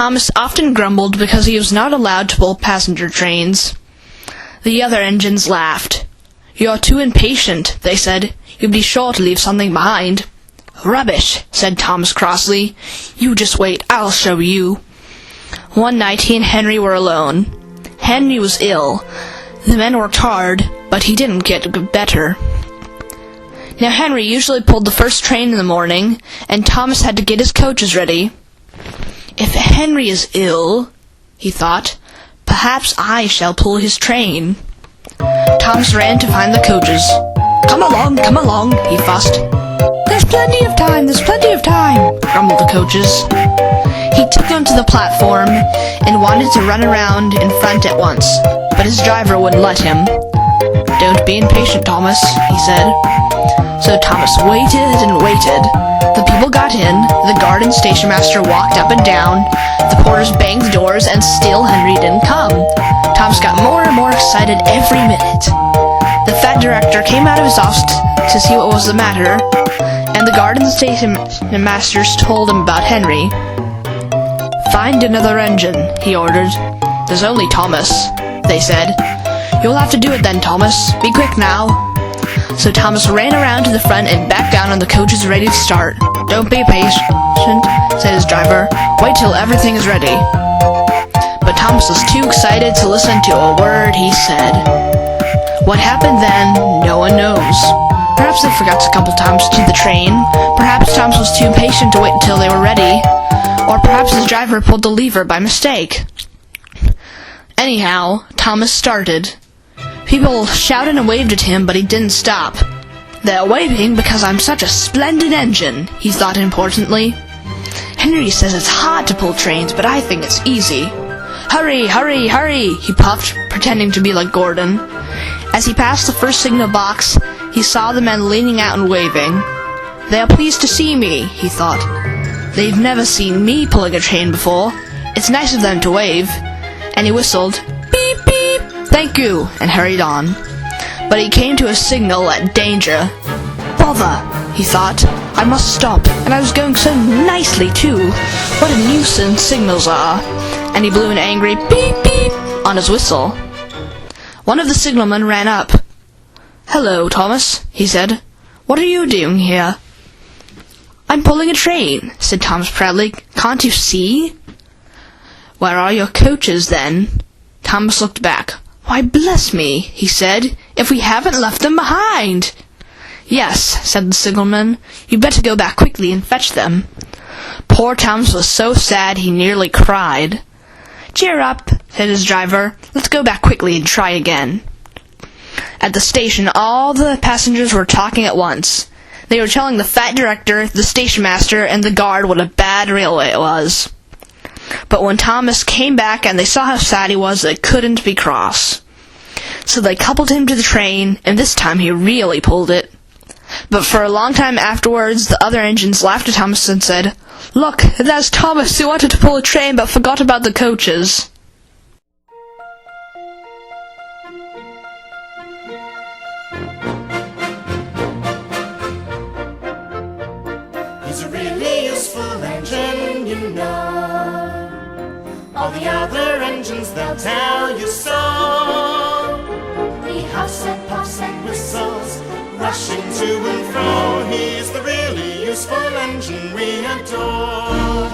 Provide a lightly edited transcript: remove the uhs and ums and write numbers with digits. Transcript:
Thomas often grumbled because he was not allowed to pull passenger trains. The other engines laughed. "You're too impatient," they said. "You'll be sure to leave something behind." "Rubbish," said Thomas crossly. "You just wait, I'll show you." One night he and Henry were alone. Henry was ill. The men worked hard, but he didn't get better. Now Henry usually pulled the first train in the morning, and Thomas had to get his coaches ready. "If Henry is ill," he thought, "perhaps I shall pull his train." Thomas ran to find the coaches. Come along," he fussed. There's plenty of time, grumbled the coaches. He took them to the platform and wanted to run around in front at once, but his driver wouldn't let him. "Don't be impatient, Thomas," he said. So Thomas waited and waited. The people got in, the guard and station master walked up and down, the porters banged the doors, and still Henry didn't come. Thomas got more and more excited every minute. The fat director came out of his office to see what was the matter, and the guard and the station masters told him about Henry. "Find another engine," he ordered. "There's only Thomas," they said. "You'll have to do it then, Thomas. Be quick now." So Thomas ran around to the front and back down on the coaches ready to start. "Don't be patient," said his driver. "Wait till everything is ready." But Thomas was too excited to listen to a word he said. What happened then, no one knows. Perhaps they forgot to couple Thomas to the train. Perhaps Thomas was too impatient to wait until they were ready. Or perhaps his driver pulled the lever by mistake. Anyhow, Thomas started. People shouted and waved at him, but he didn't stop. "They're waving because I'm such a splendid engine," he thought importantly. "Henry says it's hard to pull trains, but I think it's easy. Hurry, hurry, hurry," he puffed, pretending to be like Gordon. As he passed the first signal box, he saw the men leaning out and waving. "They're pleased to see me," he thought. "They've never seen me pulling a train before. It's nice of them to wave." And he whistled, "Beep, beep, thank you," and hurried on. But he came to a signal at danger. "Bother," he thought. "I must stop, and I was going so nicely, too. What a nuisance signals are." And he blew an angry beep, beep on his whistle. One of the signalmen ran up. "Hello, Thomas," he said. "What are you doing here?" "I'm pulling a train," said Thomas proudly. "Can't you see?" "Where are your coaches, then?" Thomas looked back. "Why, bless me," he said, "if we haven't left them behind." "Yes," said the signalman. "You'd better go back quickly and fetch them." Poor Thomas was so sad he nearly cried. "Cheer up," said his driver. "Let's go back quickly and try again." At the station, all the passengers were talking at once. They were telling the fat director, the station master, and the guard what a bad railway it was. But when Thomas came back and they saw how sad he was, they couldn't be cross. So they coupled him to the train, and this time he really pulled it. But for a long time afterwards, the other engines laughed at Thomas and said, "Look, there's Thomas who wanted to pull a train but forgot about the coaches." He's a really useful engine, you know. All the other engines, they'll tell you so. He huffs and puffs and whistles, rushing to and fro. He's the really useful engine we adore.